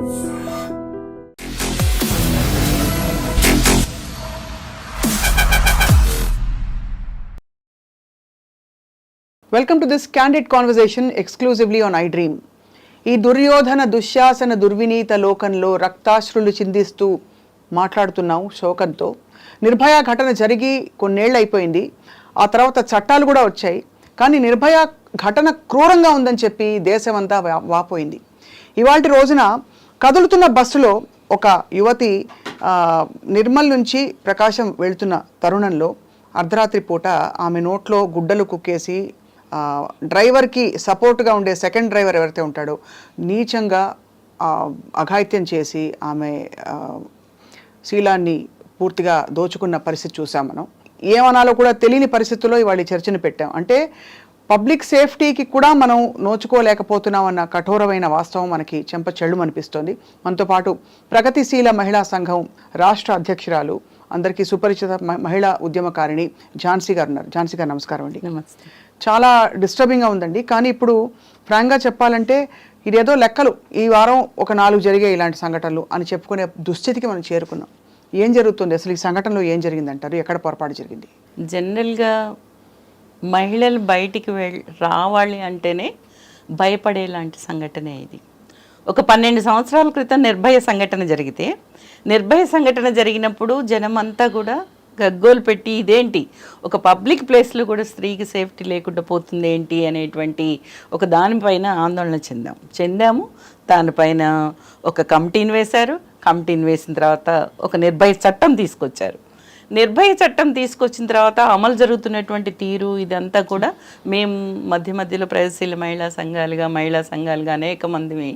Welcome to this candid conversation exclusively on iDream. ఈ దుర్యోధన దుశ్శాసన దుర్వినీత లోకంలో రక్తాశ్రులు చిందిస్తూ మాట్లాడుతున్నాం శోకంతో. నిర్భయ ఘటన జరిగి కొన్నేళ్ళు అయిపోయింది. ఆ తర్వాత చట్టాలు కూడా వచ్చాయి. కానీ నిర్భయ ఘటన క్రూరంగా ఉందని చెప్పి దేశమంతా వాపోయింది. ఇవాల్టి రోజున కదులుతున్న బస్సులో ఒక యువతి నిర్మల్ నుంచి ప్రకాశం వెళ్తున్న తరుణంలో అర్ధరాత్రి పూట ఆమె నోట్లో గుడ్డలు కుక్కేసి డ్రైవర్కి సపోర్ట్గా ఉండే సెకండ్ డ్రైవర్ ఎవరైతే ఉంటాడో నీచంగా అఘాయిత్యం చేసి ఆమె శీలాన్ని పూర్తిగా దోచుకున్న పరిస్థితి చూసాం మనం. ఏమనాలో కూడా తెలియని పరిస్థితుల్లో ఇవాళ చర్చను పెట్టాం. అంటే పబ్లిక్ సేఫ్టీకి కూడా మనం నోచుకోలేకపోతున్నాం అన్న కఠోరమైన వాస్తవం మనకి చెంపచెళ్ళు అనిపిస్తోంది. మనతో పాటు ప్రగతిశీల మహిళా సంఘం రాష్ట్ర అధ్యక్షురాలు, అందరికీ సుపరిచిత మహిళా ఉద్యమకారిణి ఝాన్సీ గారు ఉన్నారు. ఝాన్సీ గారు నమస్కారం అండి. నమస్తే. చాలా డిస్టర్బింగ్గా ఉందండి. కానీ ఇప్పుడు ఫ్రాంక్గా చెప్పాలంటే ఇదేదో లెక్కలు ఈ వారం ఒక 4 జరిగాయి ఇలాంటి సంఘటనలు అని చెప్పుకునే దుస్థితికి మనం చేరుకున్నాం. ఏం జరుగుతుంది అసలు? ఈ సంఘటనలో ఏం జరిగిందంటారు? ఎక్కడ పొరపాటు జరిగింది? జనరల్గా మహిళలు బయటికి రావాలి అంటేనే భయపడేలాంటి సంఘటనే ఇది. ఒక 12 సంవత్సరాల క్రితం నిర్భయ సంఘటన జరిగితే, నిర్భయ సంఘటన జరిగినప్పుడు జనమంతా కూడా గగ్గోలు పెట్టి ఇదేంటి ఒక పబ్లిక్ ప్లేస్లో కూడా స్త్రీకి సేఫ్టీ లేకుండా పోతుంది ఏంటి అనేటువంటి ఒక దానిపైన ఆందోళన చెందాము. దానిపైన ఒక కమిటీని వేశారు. కమిటీని వేసిన తర్వాత ఒక నిర్భయ చట్టం తీసుకొచ్చారు. నిర్భయ చట్టం తీసుకొచ్చిన తర్వాత అమలు జరుగుతున్నటువంటి తీరు ఇదంతా కూడా మేము మధ్యలో ప్రగతిశీల మహిళా సంఘాలుగా అనేక మంది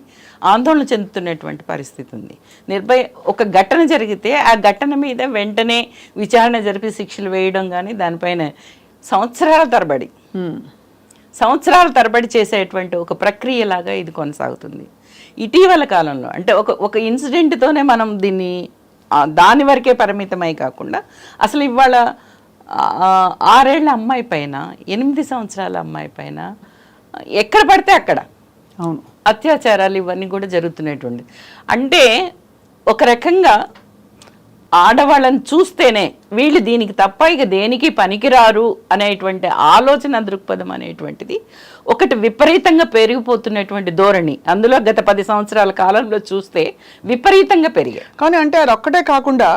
ఆందోళన చెందుతున్నటువంటి పరిస్థితి ఉంది. నిర్భయ ఒక ఘటన జరిగితే ఆ ఘటన మీద వెంటనే విచారణ జరిపి శిక్షలు వేయడం కానీ దానిపైన సంవత్సరాల తరబడి చేసేటువంటి ఒక ప్రక్రియలాగా ఇది కొనసాగుతుంది. ఇటీవల కాలంలో అంటే ఒక ఇన్సిడెంట్తోనే మనం దీన్ని దాని వరకే పరిమితమై కాకుండా అసలు ఇవాళ 6 ఏళ్ల అమ్మాయి పైన 8 సంవత్సరాల అమ్మాయి పైన ఎక్కడ పడితే అక్కడ అవును అత్యాచారాలు ఇవన్నీ కూడా జరుగుతున్నటువంటి, అంటే ఒక రకంగా ఆడవాళ్ళని చూస్తేనే వీళ్ళు దీనికి తప్ప ఇక దేనికి పనికిరారు అనేటువంటి ఆలోచన దృక్పథం అనేటువంటిది ఒకటి విపరీతంగా పెరిగిపోతున్నటువంటి ధోరణి. అందులో గత 10 సంవత్సరాల కాలంలో చూస్తే విపరీతంగా పెరిగాయి. కానీ అంటే అది ఒక్కటే కాకుండా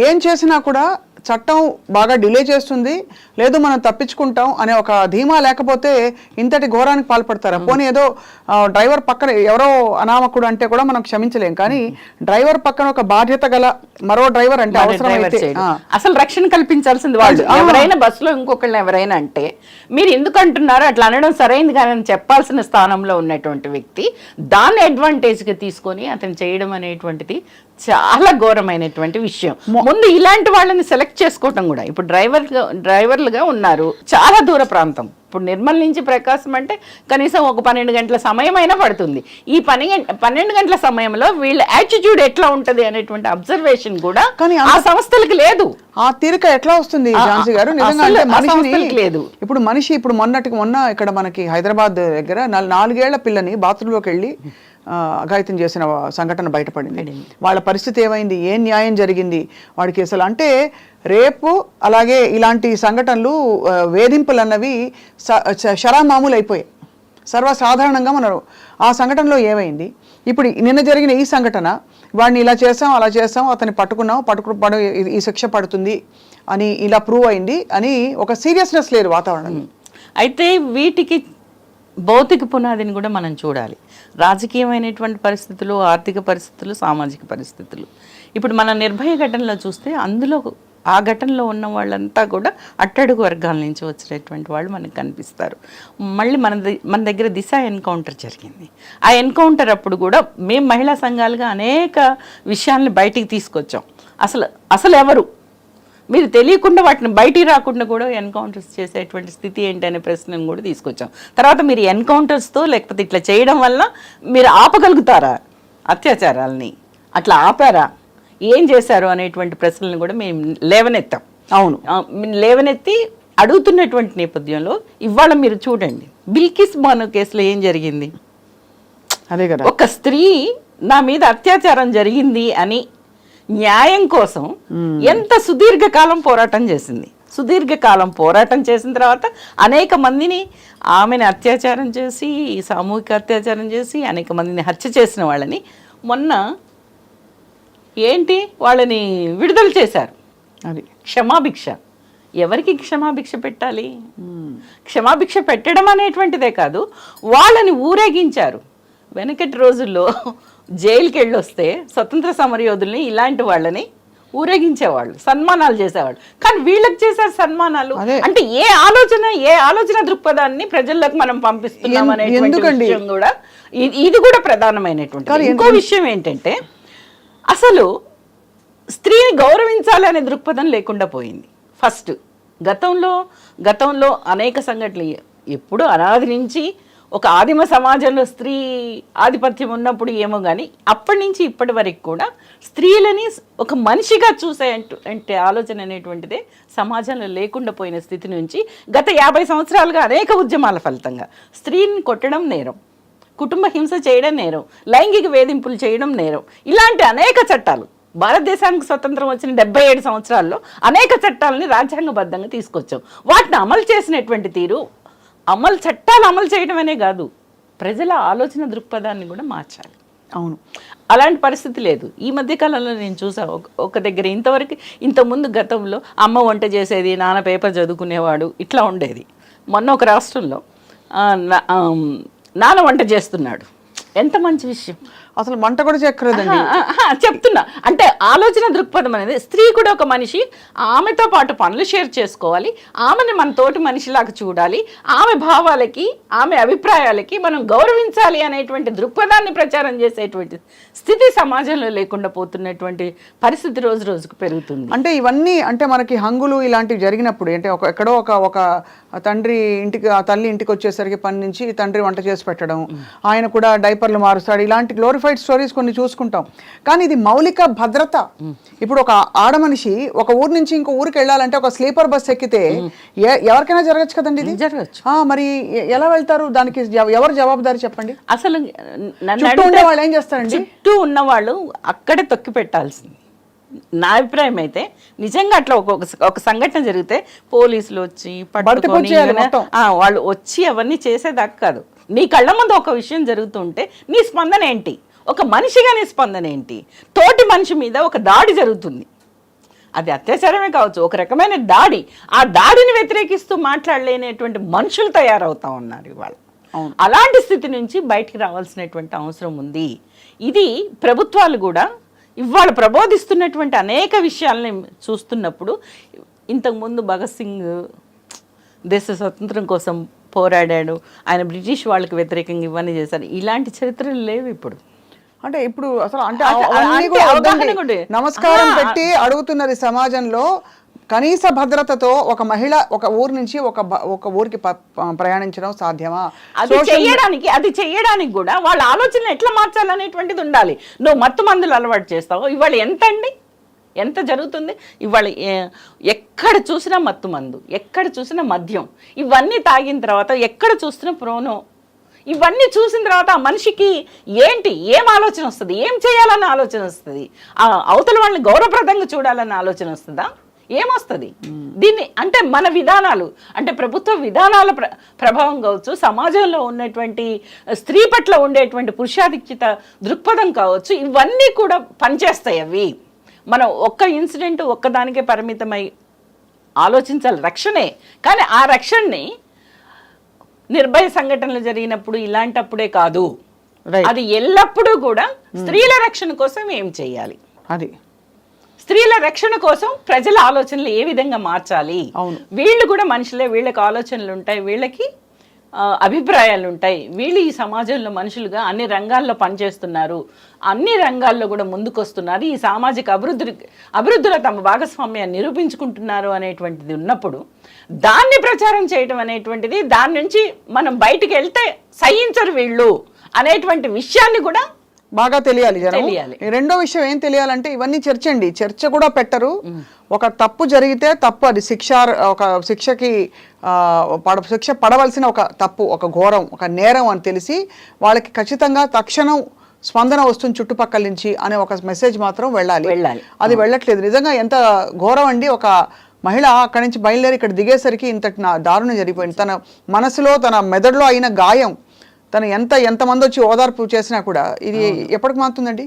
ఏం చేసినా కూడా చట్టం బాగా డిలే చేస్తుంది, లేదు మనం తప్పించుకుంటాం అనే ఒక ధీమా లేకపోతే ఇంతటి ఘోరానికి పాల్పడతారు. పోనీ ఏదో డ్రైవర్ పక్కన ఎవరో అనామకుడు అంటే కూడా మనం క్షమించలేం, కానీ డ్రైవర్ పక్కన ఒక బాధ్యత గల మరో డ్రైవర్ అంటే అసలు రక్షణ కల్పించాల్సింది వాళ్ళు. ఎవరైనా బస్సులో ఇంకొకళ్ళని ఎవరైనా అంటే మీరు ఎందుకు అంటున్నారు అట్లా అనడం సరైనది కానీ చెప్పాల్సిన స్థానంలో ఉన్నటువంటి వ్యక్తి దాన్ని అడ్వాంటేజ్గా తీసుకొని అతను చేయడం అనేటువంటిది చాలా ఘోరమైనటువంటి విషయం. ముందు ఇలాంటి వాళ్ళని సెలెక్ట్ చేసుకోవటం కూడా, ఇప్పుడు డ్రైవర్లుగా ఉన్నారు చాలా దూర ప్రాంతం, ఇప్పుడు నిర్మల్ నుంచి ప్రకాశం అంటే కనీసం ఒక 12 గంటల సమయం అయినా పడుతుంది. ఈ 12 గంటల సమయంలో వీళ్ళ యాటిట్యూడ్ ఎట్లా ఉంటది అనేటువంటి అబ్జర్వేషన్ కూడా కానీ ఆ సంస్థలకు లేదు. ఆ తీరిక ఎట్లా వస్తుంది ఝాన్సీ గారు? లేదు. ఇప్పుడు మొన్న ఇక్కడ మనకి హైదరాబాద్ దగ్గర 4 ఏళ్ల పిల్లని బాత్రూంలోకి వెళ్ళి అఘాయిత్యం చేసిన సంఘటన బయటపడింది. వాళ్ళ పరిస్థితి ఏమైంది? ఏం న్యాయం జరిగింది వాడికి అసలు? అంటే రేపు అలాగే ఇలాంటి సంఘటనలు వేధింపులు అన్నవి షరామామూలు అయిపోయాయి, సర్వసాధారణంగా. మనం ఆ సంఘటనలో ఏమైంది? ఇప్పుడు నిన్న జరిగిన ఈ సంఘటన, వాడిని ఇలా చేసాం అలా చేసాం, అతన్ని పట్టుకుని ఈ శిక్ష పడుతుంది అని ఇలా ప్రూవ్ అయింది అని ఒక సీరియస్నెస్ లేదు వాతావరణం. అయితే వీటికి భౌతిక పునాదిని కూడా మనం చూడాలి. రాజకీయమైనటువంటి పరిస్థితులు, ఆర్థిక పరిస్థితులు, సామాజిక పరిస్థితులు. ఇప్పుడు మన నిర్భయ ఘటనలో చూస్తే అందులో ఆ ఘటనలో ఉన్న వాళ్ళంతా కూడా అట్టడుగు వర్గాల నుంచి వచ్చినటువంటి వాళ్ళు మనకు కనిపిస్తారు. మళ్ళీ మన దగ్గర దిశ ఎన్కౌంటర్ జరిగింది. ఆ ఎన్కౌంటర్ అప్పుడు కూడా మేము మహిళా సంఘాలుగా అనేక విషయాలను బయటికి తీసుకొచ్చాం. అసలు ఎవరు మీరు తెలియకుండా వాటిని బయటికి రాకుండా కూడా ఎన్కౌంటర్స్ చేసేటువంటి స్థితి ఏంటి అనే ప్రశ్నను కూడా తీసుకొచ్చాం. తర్వాత మీరు ఎన్కౌంటర్స్తో లేకపోతే ఇట్లా చేయడం వల్ల మీరు ఆపగలుగుతారా అత్యాచారాలని? అట్లా ఆపారా? ఏం చేశారు అనేటువంటి ప్రశ్నలను కూడా మేము లేవనెత్తాం. అవును, లేవనెత్తి అడుగుతున్నటువంటి నేపథ్యంలో ఇవాళ మీరు చూడండి, బిల్కిస్ బాను కేసులో ఏం జరిగింది? అదే కదా, ఒక స్త్రీ నా మీద అత్యాచారం జరిగింది అని న్యాయం కోసం ఎంత సుదీర్ఘకాలం పోరాటం చేసింది. సుదీర్ఘకాలం పోరాటం చేసిన తర్వాత అనేక మందిని ఆమెను అత్యాచారం చేసి, సామూహిక అత్యాచారం చేసి అనేక మందిని హత్య చేసిన వాళ్ళని మొన్న ఏంటి వాళ్ళని విడుదల చేశారు. అది క్షమాభిక్ష. ఎవరికి క్షమాభిక్ష పెట్టాలి? క్షమాభిక్ష పెట్టడం అనేటువంటిదే కాదు, వాళ్ళని ఊరేగించారు. వెనకటి రోజుల్లో జైలుకి వెళ్ళొస్తే స్వతంత్ర సమరయోధుల్ని ఇలాంటి వాళ్ళని ఊరేగించేవాళ్ళు, సన్మానాలు చేసేవాళ్ళు. కానీ వీళ్ళకి చేశారు సన్మానాలు. అంటే ఏ ఆలోచన దృక్పథాన్ని ప్రజల్లోకి మనం పంపిస్తున్నాం అనేటువంటి విషయం కూడా, ఇది కూడా ప్రధానమైనటువంటి. ఇంకో విషయం ఏంటంటే అసలు స్త్రీని గౌరవించాలి అనే దృక్పథం లేకుండా పోయింది. ఫస్ట్ గతంలో అనేక సంఘటనలు, ఎప్పుడు అనాది నుంచి ఒక ఆదిమ సమాజంలో స్త్రీ ఆధిపత్యం ఉన్నప్పుడు ఏమో కానీ అప్పటి నుంచి ఇప్పటి వరకు కూడా స్త్రీలని ఒక మనిషిగా అంటే ఆలోచన అనేటువంటిదే సమాజంలో లేకుండా పోయిన స్థితి నుంచి గత 50 సంవత్సరాలుగా అనేక ఉద్యమాల ఫలితంగా స్త్రీని కొట్టడం నేరం, కుటుంబ హింస చేయడం నేరం, లైంగిక వేధింపులు చేయడం నేరం, ఇలాంటి అనేక చట్టాలు భారతదేశానికి స్వతంత్రం వచ్చిన 77 సంవత్సరాల్లో అనేక చట్టాలని రాజ్యాంగబద్ధంగా తీసుకొచ్చాం. వాటిని అమలు చేసినటువంటి తీరు, చట్టాలు అమలు చేయడమనే కాదు, ప్రజల ఆలోచన దృక్పథాన్ని కూడా మార్చాలి. అవును, అలాంటి పరిస్థితి లేదు. ఈ మధ్య కాలంలో నేను చూసా ఒక దగ్గర, ఇంతకుముందు గతంలో అమ్మ వంట చేసేది, నాన్న పేపర్ చదువుకునేవాడు, ఇట్లా ఉండేది. మొన్న ఒక రాష్ట్రంలో నాన్న వంట చేస్తున్నాడు. ఎంత మంచి విషయం. అసలు మంట కూడా చెక్కలేదండి. చెప్తున్నా, అంటే ఆలోచన దృక్పథం అనేది, స్త్రీ కూడా ఒక మనిషి, ఆమెతో పాటు పనులు షేర్ చేసుకోవాలి, ఆమెను మన తోటి మనిషిలాగా చూడాలి, ఆమె భావాలకి ఆమె అభిప్రాయాలకి మనం గౌరవించాలి అనేటువంటి దృక్పథాన్ని ప్రచారం చేసేటువంటి స్థితి సమాజంలో లేకుండా పోతున్నటువంటి పరిస్థితి రోజు రోజుకు పెరుగుతుంది. అంటే ఇవన్నీ అంటే మనకి హంగులు ఇలాంటివి జరిగినప్పుడు, అంటే ఎక్కడో ఒక తండ్రి ఇంటికి, ఆ తల్లి ఇంటికి వచ్చేసరికి పని నుంచి తండ్రి వంట చేసి పెట్టడం, ఆయన కూడా డైపర్లు మారుస్తాడు, ఇలాంటి గ్లోరిఫైడ్ స్టోరీస్ కొన్ని చూసుకుంటాం. కానీ ఇది మౌలిక భద్రత. ఇప్పుడు ఒక ఆడ మనిషి ఒక ఊరు నుంచి ఇంకో ఊరికి వెళ్ళాలంటే ఒక స్లీపర్ బస్ ఎక్కితే ఎవరికైనా జరగచ్చు కదండి, ఇది జరగచ్చు. మరి ఎలా వెళ్తారు? దానికి ఎవరు జవాబుదారి చెప్పండి? అసలు ఉండే వాళ్ళు ఏం చేస్తారండి? చుట్టూ ఉన్నవాళ్ళు అక్కడే తొక్కి పెట్టాల్సింది నా అభిప్రాయం అయితే. నిజంగా అట్లా ఒక సంఘటన జరిగితే పోలీసులు వచ్చి పట్టుకొని వాళ్ళు వచ్చి అవన్నీ చేసేదాకా కాదు. నీ కళ్ళ ముందు ఒక విషయం జరుగుతుంటే నీ స్పందన ఏంటి? ఒక మనిషిగా నీ స్పందన ఏంటి? తోటి మనిషి మీద ఒక దాడి జరుగుతుంది, అది అత్యాచారమే కావచ్చు, ఒక రకమైన దాడి. ఆ దాడిని వ్యతిరేకిస్తూ మాట్లాడలేనటువంటి మనుషులు తయారవుతా ఉన్నారు ఇవాళ. అలాంటి స్థితి నుంచి బయటికి రావాల్సినటువంటి అవసరం ఉంది. ఇది ప్రభుత్వాలు కూడా ఇవాళ ప్రబోధిస్తున్నటువంటి అనేక విషయాలని చూస్తున్నప్పుడు, ఇంతకుముందు భగత్ సింగ్ దేశ స్వతంత్రం కోసం పోరాడాడు, ఆయన బ్రిటిష్ వాళ్ళకి వ్యతిరేకంగా ఇవన్నీ చేశారు, ఇలాంటి చరిత్రలు లేవు ఇప్పుడు. అంటే ఇప్పుడు అసలు అంటే నమస్కారం పెట్టి అడుగుతున్నది సమాజంలో. కనీస భద్రతతో ఒక మహిళ ఒక ఊరు నుంచి ఒక ఊరికి ప్రయాణించడం సాధ్యమా? అది చేయడానికి కూడా వాళ్ళ ఆలోచన ఎట్లా మార్చాలనేటువంటిది ఉండాలి. నువ్వు మత్తు మందులు అలవాటు చేస్తావు, ఇవాళ ఎంత జరుగుతుంది ఇవాళ? ఎక్కడ చూసినా మత్తు మందు, ఎక్కడ చూసినా మద్యం, ఇవన్నీ తాగిన తర్వాత ఎక్కడ చూసినా ప్రోనో, ఇవన్నీ చూసిన తర్వాత ఆ మనిషికి ఏం ఆలోచన వస్తుంది? ఏం చేయాలన్న ఆలోచన వస్తుంది? అవతల వాళ్ళని గౌరవప్రదంగా చూడాలన్న ఆలోచన వస్తుందా? ఏమొస్తుంది? దీన్ని అంటే మన విధానాలు, అంటే ప్రభుత్వ విధానాల ప్రభావం కావచ్చు, సమాజంలో ఉన్నటువంటి స్త్రీ పట్ల ఉండేటువంటి పురుషాధిక్యత దృక్పథం కావచ్చు, ఇవన్నీ కూడా పనిచేస్తాయి. అవి మనం ఒక్క ఇన్సిడెంట్ ఒక్కదానికే పరిమితమై ఆలోచించాలి, రక్షణే. కానీ ఆ రక్షణని నిర్భయ సంఘటనలు జరిగినప్పుడు ఇలాంటప్పుడే కాదు, అది ఎల్లప్పుడూ కూడా స్త్రీల రక్షణ కోసం ఏం చేయాలి, అది స్త్రీల రక్షణ కోసం ప్రజల ఆలోచనలు ఏ విధంగా మార్చాలి. వీళ్ళు కూడా మనుషులే, వీళ్ళకి ఆలోచనలు ఉంటాయి, వీళ్ళకి అభిప్రాయాలు ఉంటాయి, వీళ్ళు ఈ సమాజంలో మనుషులుగా అన్ని రంగాల్లో పనిచేస్తున్నారు, అన్ని రంగాల్లో కూడా ముందుకొస్తున్నారు, ఈ సామాజిక అభివృద్ధిలో తమ భాగస్వామ్యాన్ని నిరూపించుకుంటున్నారు అనేటువంటిది ఉన్నప్పుడు దాన్ని ప్రచారం చేయడం అనేటువంటిది, దాని నుంచి మనం బయటికి వెళ్తే సహించరు వీళ్ళు అనేటువంటి విషయాన్ని కూడా బాగా తెలియాలి జనం. రెండో విషయం ఏం తెలియాలంటే, ఇవన్నీ చర్చ కూడా పెట్టరు. ఒక తప్పు జరిగితే తప్పు, అది శిక్ష పడవలసిన ఒక తప్పు, ఒక ఘోరం, ఒక నేరం అని తెలిసి వాళ్ళకి ఖచ్చితంగా తక్షణం స్పందన వస్తుంది చుట్టుపక్కల నుంచి అనే ఒక మెసేజ్ మాత్రం వెళ్ళాలి. అది వెళ్ళట్లేదు. నిజంగా ఎంత ఘోరం అండి. ఒక మహిళ అక్కడి నుంచి బయలుదేరి ఇక్కడ దిగేసరికి ఇంతటి దారుణం జరిగిపోయింది. తన మనసులో తన మెదడులో అయిన గాయం తను ఎంతమంది వచ్చి ఓదార్పు చేసినా కూడా ఇది ఎప్పటికి మారుతుందండి?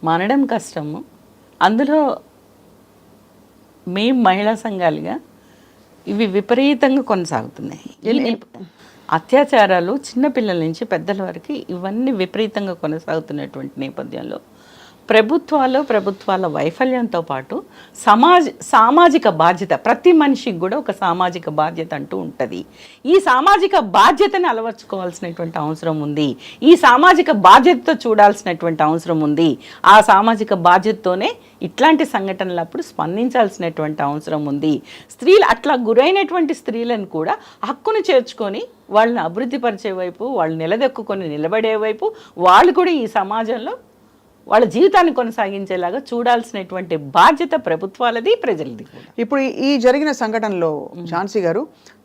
మానడం కష్టము. అందులో మేము మహిళా సంఘాలుగా ఇవి విపరీతంగా కొనసాగుతున్నాయి. అత్యాచారాలు చిన్నపిల్లల నుంచి పెద్దల వరకు ఇవన్నీ విపరీతంగా కొనసాగుతున్నటువంటి నేపథ్యంలో ప్రభుత్వాల వైఫల్యంతో పాటు సామాజిక బాధ్యత, ప్రతి మనిషికి కూడా ఒక సామాజిక బాధ్యత అంటూ ఉంటుంది. ఈ సామాజిక బాధ్యతని అలవర్చుకోవాల్సినటువంటి అవసరం ఉంది. ఈ సామాజిక బాధ్యతతో చూడాల్సినటువంటి అవసరం ఉంది. ఆ సామాజిక బాధ్యతతోనే ఇట్లాంటి సంఘటనలప్పుడు స్పందించాల్సినటువంటి అవసరం ఉంది. స్త్రీలు అట్లా గురైనటువంటి స్త్రీలను కూడా హక్కును చేర్చుకొని వాళ్ళని అభివృద్ధి పరిచే వైపు, వాళ్ళు నిలదొక్కుని నిలబడే వైపు, వాళ్ళు కూడా ఈ సమాజంలో వాళ్ళ జీవితాన్ని కొనసాగించేలాగా చూడాల్సినటువంటి బాధ్యత ప్రభుత్వాలది, ప్రజలది. ఇప్పుడు ఈ జరిగిన సంఘటనలో ఝాన్సీ గారు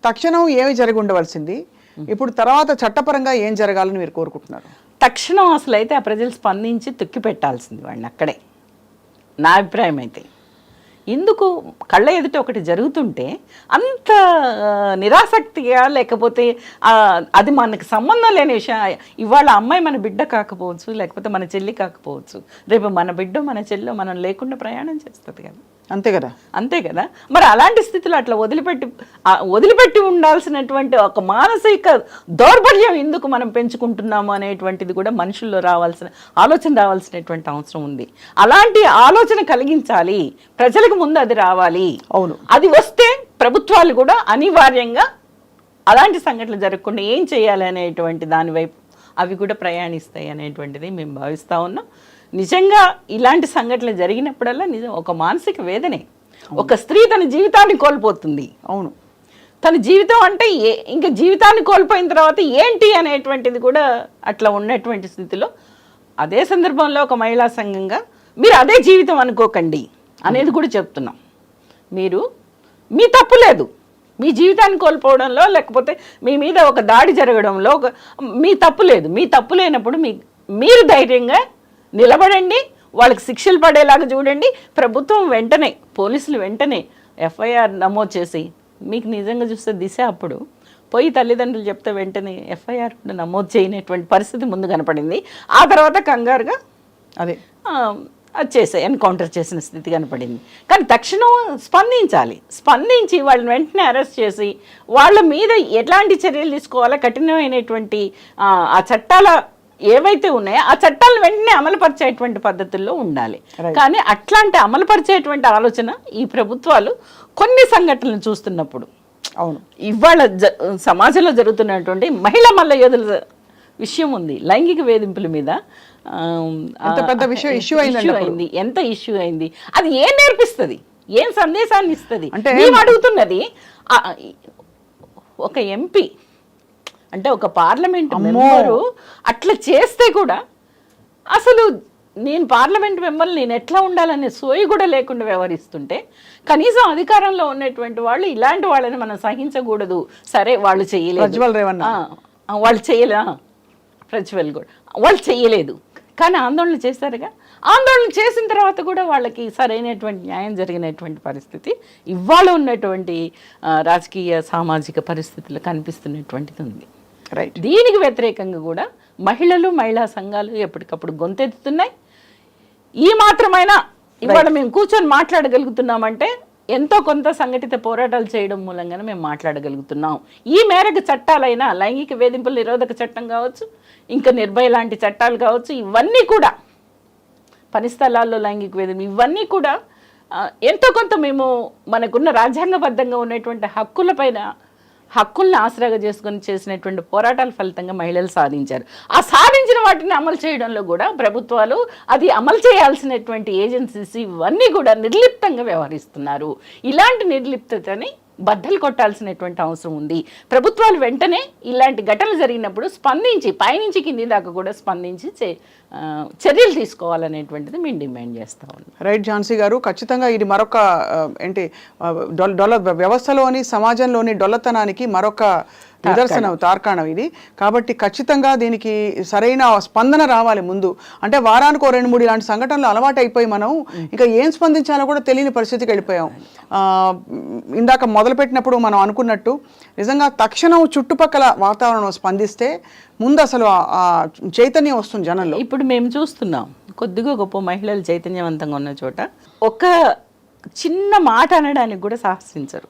తక్షణం ఏమి జరిగి ఉండవలసింది, ఇప్పుడు తర్వాత చట్టపరంగా ఏం జరగాలని మీరు కోరుకుంటున్నారు? తక్షణం అసలు అయితే ఆ ప్రజలు స్పందించి తొక్కి పెట్టాల్సింది వాడిని అక్కడే, నా అభిప్రాయం అయితే. ఎందుకు కళ్ళ ఎదుట ఒకటి జరుగుతుంటే అంత నిరాసక్తిగా, లేకపోతే అది మనకు సంబంధం లేని విషయం. ఇవాళ అమ్మాయి మన బిడ్డ కాకపోవచ్చు, లేకపోతే మన చెల్లి కాకపోవచ్చు, రేపు మన బిడ్డ మన చెల్లి మనం లేకుండా ప్రయాణం చేస్తుంది కదా. అంతే కదా. మరి అలాంటి స్థితిలో అట్లా వదిలిపెట్టి ఉండాల్సినటువంటి ఒక మానసిక దౌర్బల్యం ఎందుకు మనం పెంచుకుంటున్నాము అనేటువంటిది కూడా మనుషుల్లో రావాల్సినటువంటి అవసరం ఉంది. అలాంటి ఆలోచన కలిగించాలి ప్రజలకు, ముందు అది రావాలి. అవును, అది వస్తే ప్రభుత్వాలు కూడా అనివార్యంగా అలాంటి సంఘటనలు జరగకుండా ఏం చేయాలి అనేటువంటి దాని వైపు అవి కూడా ప్రయాణిస్తాయి అనేటువంటిది మేము భావిస్తూ ఉన్నాం. నిజంగా ఇలాంటి సంఘటనలు జరిగినప్పుడల్లా నిజం ఒక మానసిక వేదనే. ఒక స్త్రీ తన జీవితాన్ని కోల్పోతుంది. అవును, తన జీవితం అంటే ఇంకా జీవితాన్ని కోల్పోయిన తర్వాత ఏంటి అనేటువంటిది కూడా అట్లా ఉన్నటువంటి స్థితిలో, అదే సందర్భంలో ఒక మహిళా సంఘంగా మీరు అదే జీవితం అనుకోకండి అనేది కూడా చెప్తున్నాం. మీ తప్పు లేదు, మీ జీవితాన్ని కోల్పోవడంలో, లేకపోతే మీ మీద ఒక దాడి జరగడంలో మీ తప్పు లేదు. మీ తప్పు లేనప్పుడు మీరు ధైర్యంగా నిలబడండి, వాళ్ళకి శిక్షలు పడేలాగా చూడండి. ప్రభుత్వం వెంటనే, పోలీసులు వెంటనే ఎఫ్ఐఆర్ నమోదు చేసి, మీకు నిజంగా చూస్తే దిశ అప్పుడు పోయి తల్లిదండ్రులు చెప్తే వెంటనే ఎఫ్ఐఆర్ కూడా నమోదు చేయనటువంటి పరిస్థితి ముందు కనపడింది. ఆ తర్వాత కంగారుగా అది ఎన్కౌంటర్ చేసిన స్థితి కనపడింది. కానీ తక్షణం స్పందించి వాళ్ళని వెంటనే అరెస్ట్ చేసి వాళ్ళ మీద ఎట్లాంటి చర్యలు తీసుకోవాలో కఠినమైనటువంటి ఆ చట్టాల ఏవైతే ఉన్నాయో ఆ చట్టాలను వెంటనే అమలుపరిచేటువంటి పద్ధతుల్లో ఉండాలి. కానీ అట్లాంటి అమలుపరిచేటువంటి ఆలోచన ఈ ప్రభుత్వాలు కొన్ని సంఘటనలు చూస్తున్నప్పుడు, అవును, ఇవాళ సమాజంలో జరుగుతున్నటువంటి మహిళా మల్ల యోధుల విషయం ఉంది, లైంగిక వేధింపుల మీద ఇష్యూ అయింది. ఎంత ఇష్యూ అయింది, అది ఏం నేర్పిస్తుంది, ఏం సందేశాన్ని ఇస్తుంది అంటే మేము అడుగుతున్నది. ఒక ఎంపీ అంటే ఒక పార్లమెంట్ మెంబరు అట్లా చేస్తే కూడా అసలు నేను పార్లమెంట్ మెంబర్, నేను ఎట్లా ఉండాలనే సోయి కూడా లేకుండా వ్యవహరిస్తుంటే, కనీసం అధికారంలో ఉన్నటువంటి వాళ్ళు ఇలాంటి వాళ్ళని మనం సహించకూడదు. సరే వాళ్ళు చేయలేదు, ప్రజ్వల్ కూడా వాళ్ళు చేయలేదు, కానీ ఆందోళన చేశారుగా. ఆందోళన చేసిన తర్వాత కూడా వాళ్ళకి సరైనటువంటి న్యాయం జరిగినటువంటి పరిస్థితి ఇవాళ ఉన్నటువంటి రాజకీయ సామాజిక పరిస్థితులు కనిపిస్తున్నటువంటిది ఉంది. రైట్. దీనికి వ్యతిరేకంగా కూడా మహిళా సంఘాలు ఎప్పటికప్పుడు గొంతెత్తుతున్నాయి. ఈ మాత్రమైనా ఇవాళ మేము కూర్చొని మాట్లాడగలుగుతున్నామంటే ఎంతో కొంత సంఘటిత పోరాటాలు చేయడం మూలంగానే మేము మాట్లాడగలుగుతున్నాం. ఈ మేరకు చట్టాలైనా, లైంగిక వేధింపుల నిరోధక చట్టం కావచ్చు, ఇంకా నిర్భయ లాంటి చట్టాలు కావచ్చు, ఇవన్నీ కూడా, పని స్థలాల్లో లైంగిక వేధింపు, ఇవన్నీ కూడా ఎంతో కొంత మేము మనకున్న రాజ్యాంగబద్ధంగా ఉన్నటువంటి హక్కుల్ని ఆసరాగా చేసుకొని చేసినటువంటి పోరాటాల ఫలితంగా మహిళలు సాధించారు. ఆ సాధించిన వాటిని అమలు చేయడంలో కూడా ప్రభుత్వాలు, అది అమలు చేయాల్సినటువంటి ఏజెన్సీస్ ఇవన్నీ కూడా నిర్లిప్తంగా వ్యవహరిస్తున్నారు. ఇలాంటి నిర్లిప్తతని బద్దలు కొట్టాల్సినటువంటి అవసరం ఉంది. ప్రభుత్వాలు వెంటనే ఇలాంటి ఘటనలు జరిగినప్పుడు స్పందించి, పైనుంచి కింది దాకా కూడా స్పందించి చర్యలు తీసుకోవాలనేటువంటిది మేము డిమాండ్ చేస్తా ఉన్నాం. రైట్ ఝాన్సీ గారు, ఖచ్చితంగా ఇది మరొక వ్యవస్థలోని, సమాజంలోని డొల్లతనానికి మరొక నిదర్శనం, తార్కాణం ఇది. కాబట్టి ఖచ్చితంగా దీనికి సరైన స్పందన రావాలి ముందు. అంటే వారానికి 2-3 ఇలాంటి సంఘటనలు అలవాటు అయిపోయి మనం ఇంకా ఏం స్పందించాలో కూడా తెలియని పరిస్థితికి వెళ్ళిపోయాం. ఇందాక మొదలుపెట్టినప్పుడు మనం అనుకున్నట్టు నిజంగా తక్షణం చుట్టుపక్కల వాతావరణం స్పందిస్తే ముందు అసలు ఆ చైతన్యం వస్తుంది జనంలో. ఇప్పుడు మేము చూస్తున్నాం కొద్దిగా గొప్ప మహిళలు చైతన్యవంతంగా ఉన్న చోట ఒక చిన్న మాట అనడానికి కూడా సాహసించరు.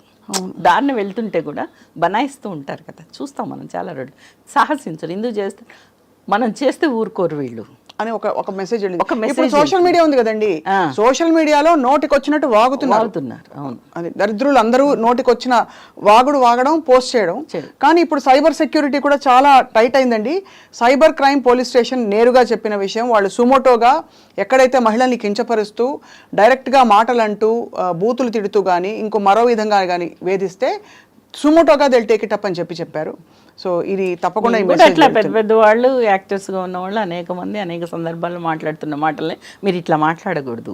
దారిని వెళ్తుంటే కూడా బనాయిస్తూ ఉంటారు కదా, చూస్తాం మనం చాలా రోడ్లు. సాహసించరు, ఎందుకు చేస్తారు, మనం చేస్తే ఊరుకోరు వీళ్ళు అని ఒక మెసేజ్ ఇప్పుడు సోషల్ మీడియా ఉంది కదండి, సోషల్ మీడియాలో నోటికి వచ్చినట్టు వాగుతున్నారు. అవును, అది దరిద్రులు అందరూ నోటికి వచ్చిన వాగడం పోస్ట్ చేయడం. కానీ ఇప్పుడు సైబర్ సెక్యూరిటీ కూడా చాలా టైట్ అయిందండి. సైబర్ క్రైమ్ పోలీస్ స్టేషన్ నేరుగా చెప్పిన విషయం, వాళ్ళు సుమోటోగా ఎక్కడైతే మహిళల్ని కించపరుస్తూ డైరెక్ట్గా మాటలు అంటూ బూతులు తిడుతూ కానీ ఇంకో మరో విధంగా కానీ వేధిస్తే సుమోటోగా దిల్ టేక్ ఇట్ అప్ అని చెప్పారు. సో ఇది తప్పకుండా అట్లా పెద్ద పెద్ద వాళ్ళు యాక్టర్స్గా ఉన్న వాళ్ళు అనేక మంది అనేక సందర్భాల్లో మాట్లాడుతున్న మాటలే మీరు ఇట్లా మాట్లాడకూడదు.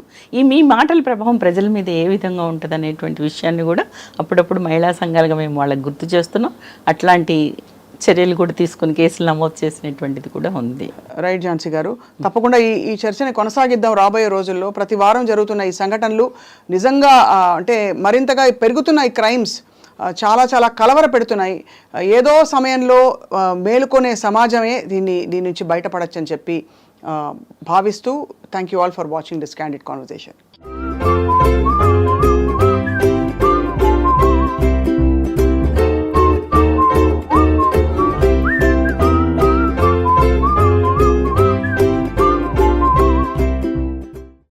మీ మాటల ప్రభావం ప్రజల మీద ఏ విధంగా ఉంటుంది అనేటువంటి విషయాన్ని కూడా అప్పుడప్పుడు మహిళా సంఘాలుగా మేము వాళ్ళకి గుర్తు చేస్తున్నాం. అట్లాంటి చర్యలు కూడా తీసుకుని కేసులు నమోదు చేసినటువంటిది కూడా ఉంది. రైట్ ఝాన్సీ గారు, తప్పకుండా ఈ చర్చని కొనసాగిద్దాం రాబోయే రోజుల్లో. ప్రతి వారం జరుగుతున్న ఈ సంఘటనలు నిజంగా అంటే మరింతగా పెరుగుతున్న ఈ క్రైమ్స్ చాలా కలవర పెడుతున్నాయి. ఏదో సమయంలో మేలుకొనే సమాజమే దీని నుంచి బయటపడచ్చని చెప్పి భావిస్తూ thank you all for watching this candid conversation.